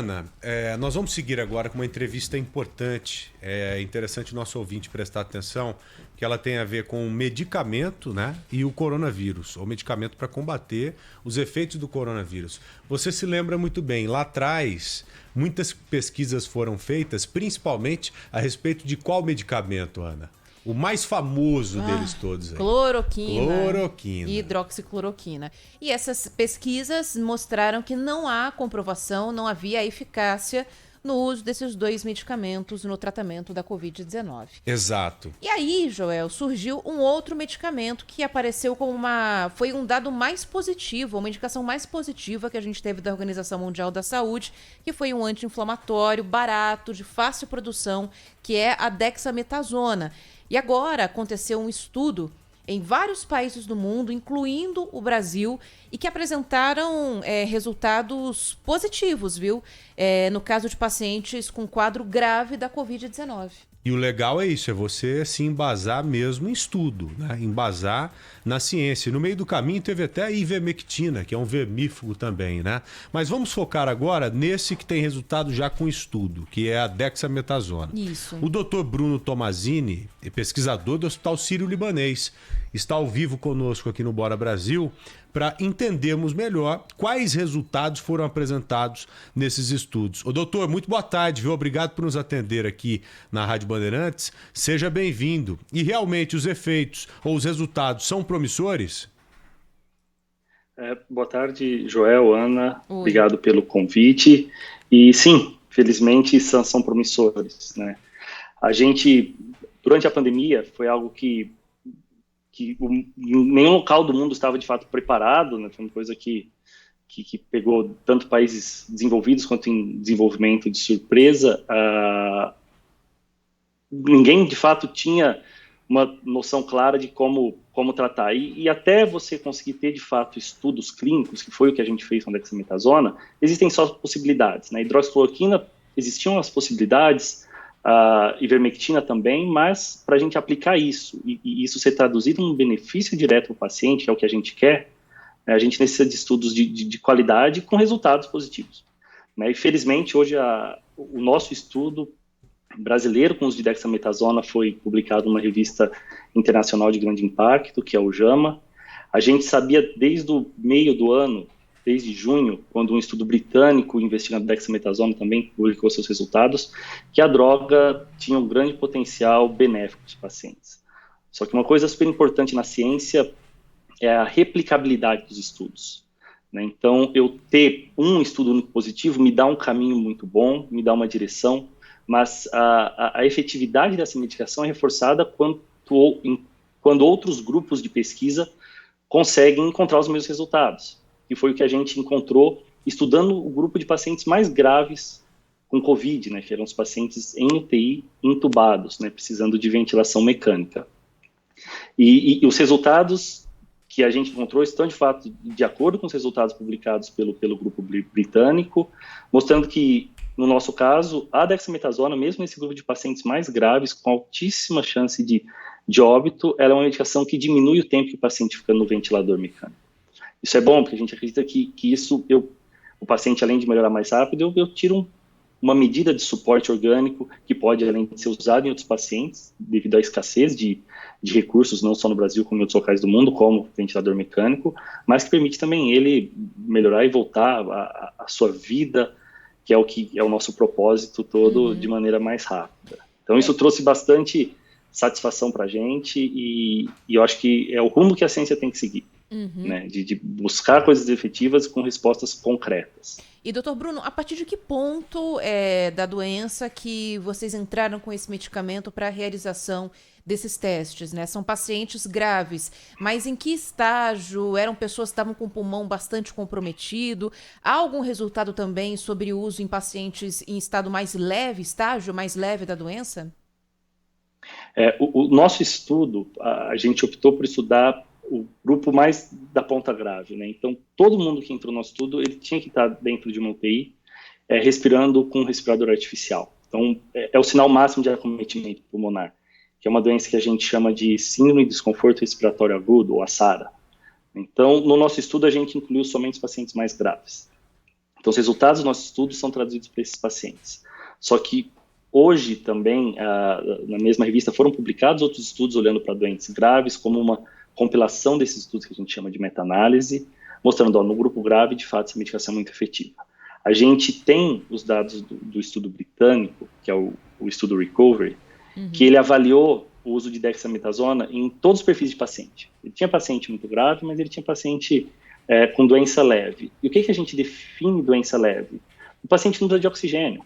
Ana, nós vamos seguir agora com uma entrevista importante. É interessante o nosso ouvinte prestar atenção, que ela tem a ver com o medicamento, né, e o coronavírus, ou medicamento para combater os efeitos do coronavírus. Você se lembra muito bem, lá atrás, muitas pesquisas foram feitas, principalmente a respeito de qual medicamento, Ana? O mais famoso deles todos aí. Cloroquina. E hidroxicloroquina. E essas pesquisas mostraram que não há comprovação, não havia eficácia no uso desses dois medicamentos no tratamento da Covid-19. Exato. E aí, Joel, surgiu um outro medicamento que apareceu como foi um dado mais positivo, uma indicação mais positiva que a gente teve da Organização Mundial da Saúde, que foi um anti-inflamatório barato, de fácil produção, que é a dexametasona. E agora aconteceu um estudo em vários países do mundo, incluindo o Brasil, e que apresentaram resultados positivos, viu? No caso de pacientes com quadro grave da Covid-19. E o legal é isso, é você se embasar mesmo em estudo, né? Embasar na ciência. No meio do caminho teve até a ivermectina, que é um vermífugo também, né? Mas vamos focar agora nesse que tem resultado já com estudo, que é a dexametasona. Isso. O Dr. Bruno Tomazini, pesquisador do Hospital Sírio-Libanês, está ao vivo conosco aqui no Bora Brasil para entendermos melhor quais resultados foram apresentados nesses estudos. Ô doutor, muito boa tarde, viu? Obrigado por nos atender aqui na Rádio Bandeirantes. Seja bem-vindo. E realmente os efeitos ou os resultados são promissores? Boa tarde, Joel, Ana. Oi. Obrigado pelo convite. E sim, felizmente são promissores, né? A gente, durante a pandemia, foi algo que nenhum local do mundo estava de fato preparado, né? Foi uma coisa que pegou tanto países desenvolvidos quanto em desenvolvimento de surpresa. Ninguém de fato tinha uma noção clara de como tratar. E até você conseguir ter de fato estudos clínicos, que foi o que a gente fez com a dexametasona, existem só possibilidades, né? Hidroxicloroquina, existiam as possibilidades, a ivermectina também, mas para a gente aplicar isso e isso ser traduzido num benefício direto para o paciente, que é o que a gente quer, né, a gente necessita de estudos de qualidade com resultados positivos, né? E felizmente hoje o nosso estudo brasileiro com uso de dexametasona foi publicado numa revista internacional de grande impacto, que é o JAMA. A gente sabia desde o meio do ano, desde junho, quando um estudo britânico investigando dexametasona também publicou seus resultados, que a droga tinha um grande potencial benéfico para os pacientes. Só que uma coisa super importante na ciência é a replicabilidade dos estudos, né? Então, eu ter um estudo único positivo me dá um caminho muito bom, me dá uma direção, mas a efetividade dessa medicação é reforçada quando outros grupos de pesquisa conseguem encontrar os mesmos resultados. Que foi o que a gente encontrou estudando o grupo de pacientes mais graves com Covid, né, que eram os pacientes em UTI intubados, né, precisando de ventilação mecânica. E os resultados que a gente encontrou estão, de fato, de acordo com os resultados publicados pelo grupo britânico, mostrando que, no nosso caso, a dexametasona, mesmo nesse grupo de pacientes mais graves, com altíssima chance de óbito, ela é uma medicação que diminui o tempo que o paciente fica no ventilador mecânico. Isso é bom, porque a gente acredita que isso, o paciente, além de melhorar mais rápido, eu tiro uma medida de suporte orgânico que pode, além de ser usado em outros pacientes, devido à escassez de recursos, não só no Brasil, como em outros locais do mundo, como ventilador mecânico, mas que permite também ele melhorar e voltar a sua vida, que é o nosso propósito todo, de maneira mais rápida. Então, isso trouxe bastante satisfação para a gente e eu acho que é o rumo que a ciência tem que seguir. Né, de buscar coisas efetivas com respostas concretas. E, doutor Bruno, a partir de que ponto da doença que vocês entraram com esse medicamento para a realização desses testes, né? São pacientes graves, mas em que estágio? Eram pessoas que estavam com o pulmão bastante comprometido? Há algum resultado também sobre o uso em pacientes em estado mais leve, estágio mais leve da doença? O nosso estudo, a gente optou por estudar o grupo mais da ponta grave, né? Então, todo mundo que entrou no nosso estudo, ele tinha que estar dentro de uma UTI, respirando com um respirador artificial. Então, é o sinal máximo de acometimento pulmonar, que é uma doença que a gente chama de síndrome de desconforto respiratório agudo, ou a SARA. Então, no nosso estudo, a gente incluiu somente os pacientes mais graves. Então, os resultados dos nossos estudos são traduzidos para esses pacientes. Só que hoje também, na mesma revista, foram publicados outros estudos olhando para doentes graves, como uma compilação desses estudos que a gente chama de meta-análise, mostrando, no grupo grave, de fato, essa medicação é muito efetiva. A gente tem os dados do estudo britânico, que é o estudo Recovery, que ele avaliou o uso de dexametasona em todos os perfis de paciente. Ele tinha paciente muito grave, mas ele tinha paciente com doença leve. E o que a gente define doença leve? O paciente não precisa de oxigênio.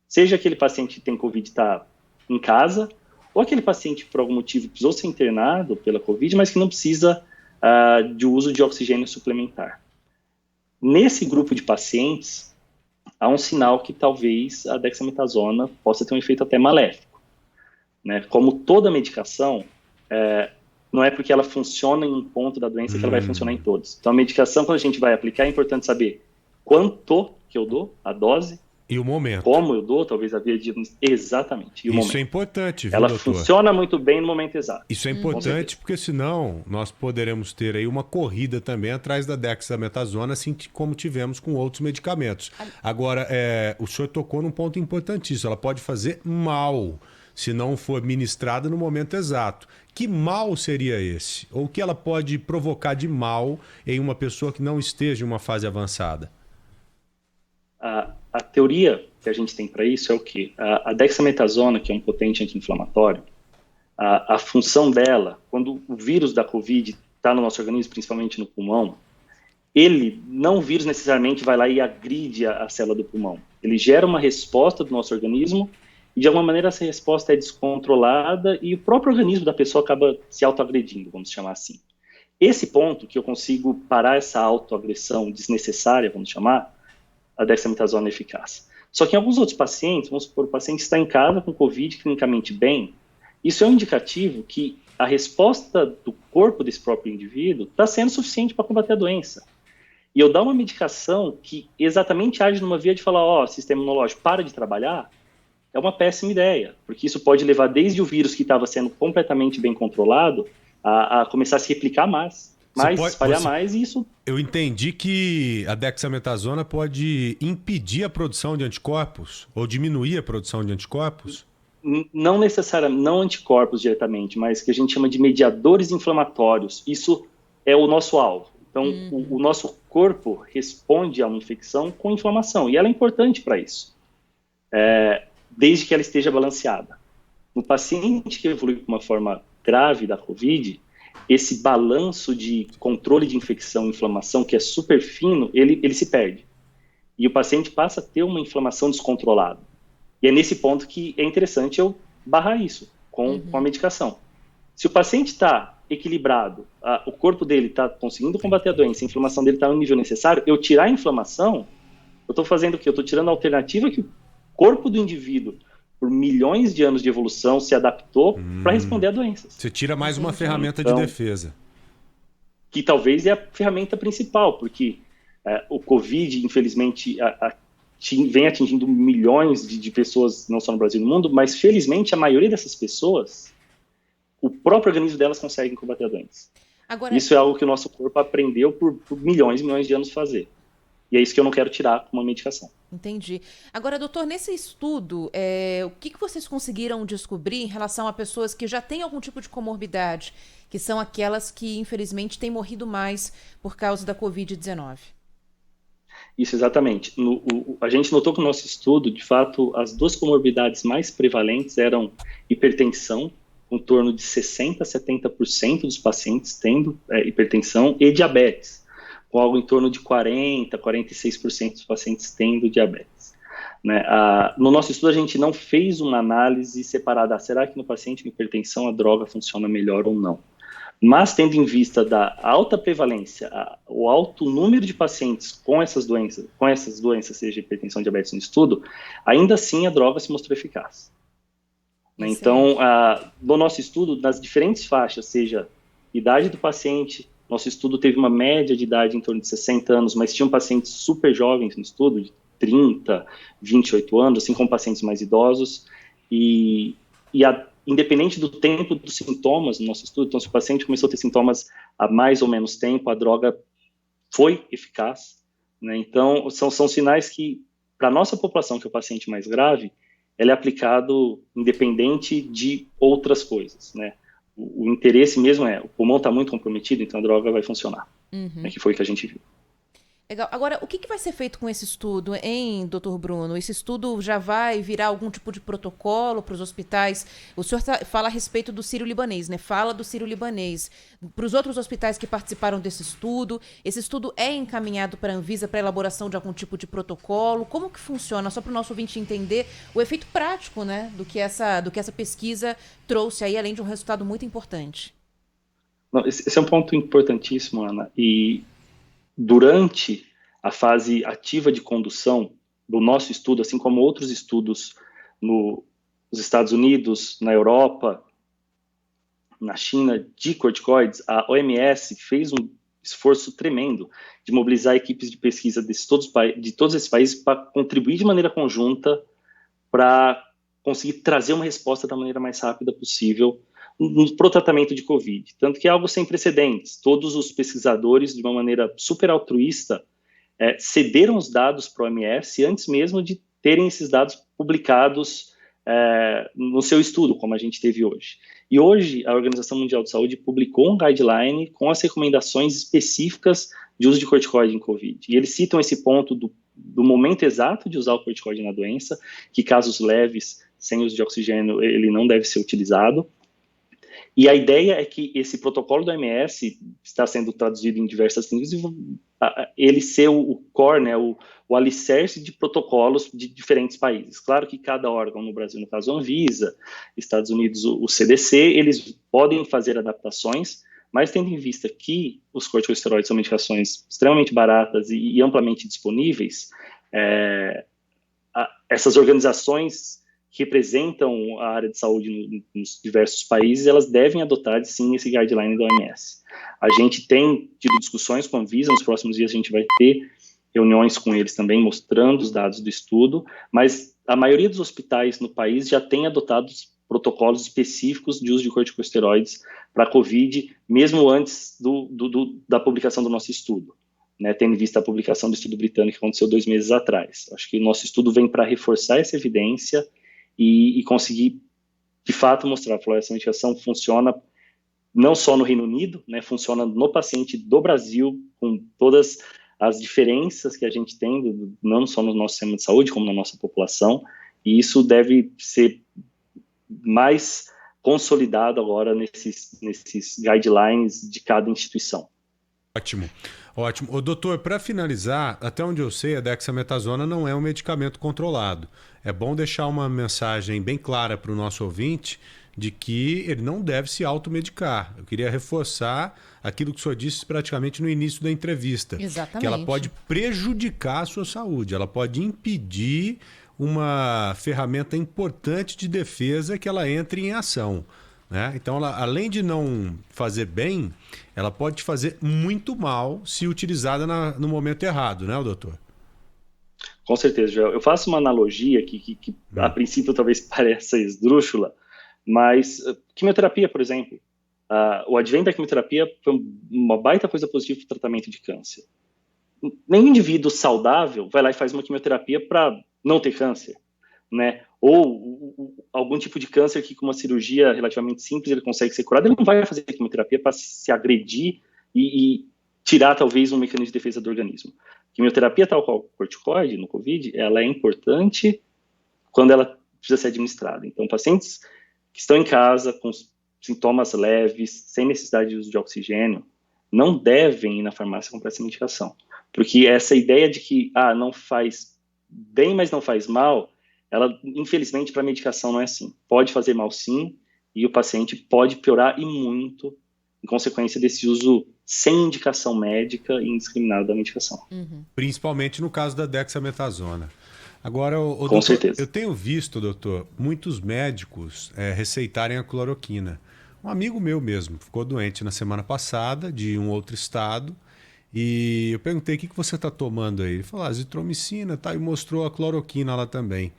Seja aquele paciente que tem Covid e está em casa, ou aquele paciente que por algum motivo precisou ser internado pela Covid, mas que não precisa de uso de oxigênio suplementar. Nesse grupo de pacientes, há um sinal que talvez a dexametasona possa ter um efeito até maléfico, né? Como toda medicação, não é porque ela funciona em um ponto da doença que ela vai funcionar em todos. Então, a medicação, quando a gente vai aplicar, é importante saber quanto que eu dou, a dose, e o momento. Como eu dou, talvez a via de... Exatamente. E o Isso momento. é importante, viu, Ela doutor? funciona muito bem no momento exato. Isso é importante porque senão nós poderemos ter aí uma corrida também atrás da dexametasona, assim como tivemos com outros medicamentos. Agora, o senhor tocou num ponto importantíssimo. Ela pode fazer mal se não for ministrada no momento exato. Que mal seria esse? Ou o que ela pode provocar de mal em uma pessoa que não esteja em uma fase avançada? A teoria que a gente tem para isso é o quê? A dexametasona, que é um potente anti-inflamatório, a função dela, quando o vírus da Covid está no nosso organismo, principalmente no pulmão, o vírus necessariamente vai lá e agride a célula do pulmão. Ele gera uma resposta do nosso organismo e, de alguma maneira, essa resposta é descontrolada e o próprio organismo da pessoa acaba se autoagredindo, vamos chamar assim. Esse ponto que eu consigo parar essa autoagressão desnecessária, vamos chamar, a dexametasona é eficaz. Só que em alguns outros pacientes, vamos supor, o paciente está em casa com Covid clinicamente bem, isso é um indicativo que a resposta do corpo desse próprio indivíduo está sendo suficiente para combater a doença. E eu dar uma medicação que exatamente age numa via de falar, sistema imunológico, para de trabalhar, é uma péssima ideia, porque isso pode levar desde o vírus que estava sendo completamente bem controlado a começar a se replicar mais, espalhar mais, e isso... Eu entendi que a dexametasona pode impedir a produção de anticorpos ou diminuir a produção de anticorpos? Não necessariamente, não anticorpos diretamente, mas que a gente chama de mediadores inflamatórios. Isso é o nosso alvo. Então, o nosso corpo responde a uma infecção com inflamação, e ela é importante para isso, desde que ela esteja balanceada. No paciente que evolui com uma forma grave da Covid, esse balanço de controle de infecção e inflamação, que é super fino, ele se perde. E o paciente passa a ter uma inflamação descontrolada. E é nesse ponto que é interessante eu barrar isso com a medicação. Se o paciente está equilibrado, o corpo dele está conseguindo combater a doença, a inflamação dele está no nível necessário, eu tirar a inflamação, eu estou fazendo o quê? Eu estou tirando a alternativa que o corpo do indivíduo, por milhões de anos de evolução, se adaptou para responder a doenças. Você tira mais uma ferramenta de defesa. Que talvez é a ferramenta principal, porque o Covid, infelizmente, vem atingindo milhões de pessoas, não só no Brasil e no mundo, mas felizmente a maioria dessas pessoas, o próprio organismo delas consegue combater a doença. Agora, isso é algo que o nosso corpo aprendeu por milhões e milhões de anos fazer. E é isso que eu não quero tirar com uma medicação. Entendi. Agora, doutor, nesse estudo, o que vocês conseguiram descobrir em relação a pessoas que já têm algum tipo de comorbidade, que são aquelas que, infelizmente, têm morrido mais por causa da Covid-19? Isso, exatamente. A gente notou que no nosso estudo, de fato, as duas comorbidades mais prevalentes eram hipertensão, em torno de 60% a 70% dos pacientes tendo hipertensão, e diabetes, com algo em torno de 40% a 46% dos pacientes tendo diabetes. Né? No nosso estudo, a gente não fez uma análise separada. Será que no paciente com hipertensão a droga funciona melhor ou não? Mas, tendo em vista da alta prevalência, o alto número de pacientes com essas doenças, seja hipertensão e diabetes no estudo, ainda assim a droga se mostrou eficaz. Né? Então, no nosso estudo, nas diferentes faixas, seja idade do paciente, nosso estudo teve uma média de idade em torno de 60 anos, mas tinham pacientes super jovens no estudo, de 30, 28 anos, assim como pacientes mais idosos, independente do tempo dos sintomas no nosso estudo, então se o paciente começou a ter sintomas há mais ou menos tempo, a droga foi eficaz, né? Então, são sinais que, para a nossa população, que é o paciente mais grave, ele é aplicado independente de outras coisas, né? O interesse mesmo o pulmão está muito comprometido, então a droga vai funcionar, né? Que foi o que a gente viu. Legal. Agora, o que vai ser feito com esse estudo, hein, doutor Bruno? Esse estudo já vai virar algum tipo de protocolo para os hospitais? O senhor fala a respeito do Sírio-Libanês, né? Fala do Sírio-Libanês. Para os outros hospitais que participaram desse estudo, esse estudo é encaminhado para a Anvisa para elaboração de algum tipo de protocolo? Como que funciona? Só para o nosso ouvinte entender o efeito prático, né, do que essa pesquisa trouxe aí, além de um resultado muito importante. Não, esse é um ponto importantíssimo, Ana, e durante a fase ativa de condução do nosso estudo, assim como outros estudos nos Estados Unidos, na Europa, na China, de corticoides, a OMS fez um esforço tremendo de mobilizar equipes de pesquisa de todos esses países para contribuir de maneira conjunta para conseguir trazer uma resposta da maneira mais rápida possível para o tratamento de Covid. Tanto que é algo sem precedentes. Todos os pesquisadores, de uma maneira super altruísta, cederam os dados para a OMS antes mesmo de terem esses dados publicados no seu estudo, como a gente teve hoje. E hoje, a Organização Mundial de Saúde publicou um guideline com as recomendações específicas de uso de corticoide em Covid. E eles citam esse ponto do momento exato de usar o corticoide na doença, que casos leves, sem uso de oxigênio, ele não deve ser utilizado. E a ideia é que esse protocolo do OMS está sendo traduzido em diversas línguas e ele ser o core, né, o alicerce de protocolos de diferentes países. Claro que cada órgão, no Brasil, no caso, a Anvisa, Estados Unidos, o CDC, eles podem fazer adaptações, mas tendo em vista que os corticosteroides são medicações extremamente baratas e amplamente disponíveis, essas organizações que representam a área de saúde nos diversos países, elas devem adotar, sim, esse guideline da OMS. A gente tem tido discussões com a Anvisa, nos próximos dias a gente vai ter reuniões com eles também, mostrando os dados do estudo, mas a maioria dos hospitais no país já tem adotado protocolos específicos de uso de corticosteroides para a COVID, mesmo antes da publicação do nosso estudo, né, tendo em vista a publicação do estudo britânico que aconteceu 2 meses atrás. Acho que o nosso estudo vem para reforçar essa evidência e conseguir, de fato, mostrar que essa medicação funciona não só no Reino Unido, né, funciona no paciente do Brasil, com todas as diferenças que a gente tem, não só no nosso sistema de saúde, como na nossa população, e isso deve ser mais consolidado agora nesses guidelines de cada instituição. Ótimo, ótimo. Ô, doutor, para finalizar, até onde eu sei, a dexametasona não é um medicamento controlado. É bom deixar uma mensagem bem clara para o nosso ouvinte de que ele não deve se automedicar. Eu queria reforçar aquilo que o senhor disse praticamente no início da entrevista. Exatamente. Que ela pode prejudicar a sua saúde, ela pode impedir uma ferramenta importante de defesa que ela entre em ação, né? Então, ela, além de não fazer bem, ela pode te fazer muito mal se utilizada no momento errado, né, doutor? Com certeza, Joel. Eu faço uma analogia que a princípio talvez pareça esdrúxula, mas quimioterapia, por exemplo, o advento da quimioterapia foi uma baita coisa positiva para o tratamento de câncer. Nenhum indivíduo saudável vai lá e faz uma quimioterapia para não ter câncer, né? Ou algum tipo de câncer que com uma cirurgia relativamente simples ele consegue ser curado, ele não vai fazer quimioterapia para se agredir e tirar talvez um mecanismo de defesa do organismo. Quimioterapia, tal qual corticoide no COVID, ela é importante quando ela precisa ser administrada. Então, pacientes que estão em casa com sintomas leves, sem necessidade de uso de oxigênio, não devem ir na farmácia comprar essa medicação. Porque essa ideia de que não faz bem, mas não faz mal, ela, infelizmente, para a medicação não é assim. Pode fazer mal sim, e o paciente pode piorar e muito em consequência desse uso sem indicação médica e indiscriminado da medicação. Uhum. Principalmente no caso da dexametasona. Agora, com doutor, certeza. Eu tenho visto, doutor, muitos médicos receitarem a cloroquina. Um amigo meu mesmo ficou doente na semana passada, de um outro estado, e eu perguntei, o que você está tomando aí? Ele falou, azitromicina, tá, e mostrou a cloroquina lá também.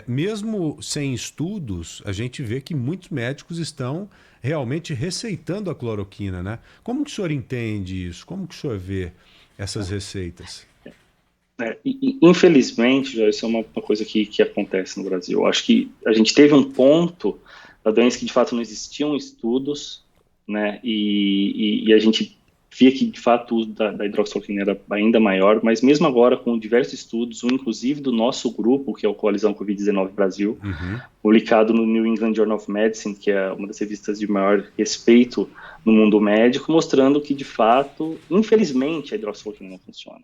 Mesmo sem estudos, a gente vê que muitos médicos estão realmente receitando a cloroquina, né? Como que o senhor entende isso? Como que o senhor vê essas receitas? Infelizmente, já isso é uma coisa que acontece no Brasil. Eu acho que a gente teve um ponto da doença que de fato não existiam estudos, né? E a gente via que de fato o uso da hidroxicloroquina era ainda maior, mas mesmo agora com diversos estudos, um inclusive do nosso grupo, que é o Coalizão Covid-19 Brasil, publicado no New England Journal of Medicine, que é uma das revistas de maior respeito no mundo médico, mostrando que de fato, infelizmente, a hidroxicloroquina não funciona.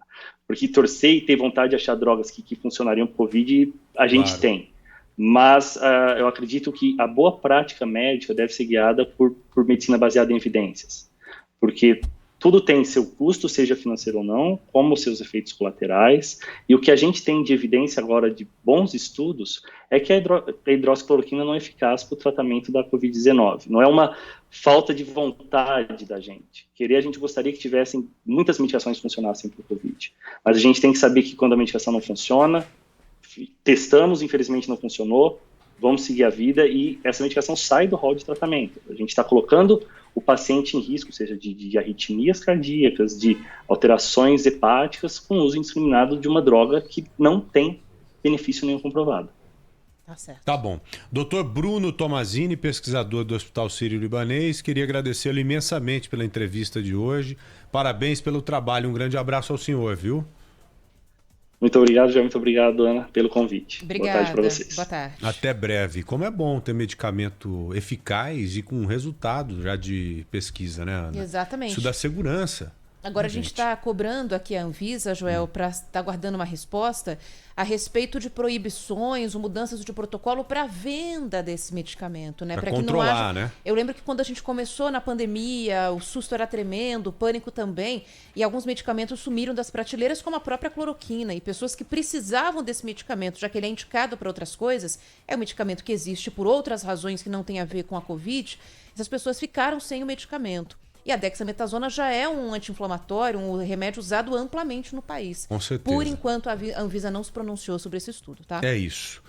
Porque torcer e ter vontade de achar drogas que funcionariam para o Covid, a gente tem. Mas eu acredito que a boa prática médica deve ser guiada por medicina baseada em evidências. Porque tudo tem seu custo, seja financeiro ou não, como seus efeitos colaterais, e o que a gente tem de evidência agora de bons estudos é que a hidroxicloroquina não é eficaz para o tratamento da Covid-19. Não é uma falta de vontade da gente. A gente gostaria que tivessem muitas medicações que funcionassem para o Covid, mas a gente tem que saber que quando a medicação não funciona, testamos, infelizmente não funcionou, vamos seguir a vida e essa medicação sai do rol de tratamento. A gente está colocando o paciente em risco, seja de arritmias cardíacas, de alterações hepáticas, com uso indiscriminado de uma droga que não tem benefício nenhum comprovado. Tá certo. Tá bom. Dr. Bruno Tomazini, pesquisador do Hospital Sírio-Libanês, queria agradecê-lo imensamente pela entrevista de hoje. Parabéns pelo trabalho. Um grande abraço ao senhor, viu? Muito obrigado, João. Muito obrigado, Ana, pelo convite. Obrigada. Boa tarde para vocês. Boa tarde. Até breve. Como é bom ter medicamento eficaz e com resultado já de pesquisa, né, Ana? Exatamente. Isso dá segurança. Agora a gente está cobrando aqui a Anvisa, Joel, para estar guardando uma resposta a respeito de proibições ou mudanças de protocolo para a venda desse medicamento, né? Para que controlar, não haja... né? Eu lembro que quando a gente começou na pandemia, o susto era tremendo, o pânico também, e alguns medicamentos sumiram das prateleiras, como a própria cloroquina, e pessoas que precisavam desse medicamento, já que ele é indicado para outras coisas, é um medicamento que existe por outras razões que não tem a ver com a Covid, essas pessoas ficaram sem o medicamento. E a dexametasona já é um anti-inflamatório, um remédio usado amplamente no país. Com certeza. Por enquanto, a Anvisa não se pronunciou sobre esse estudo, tá? É isso.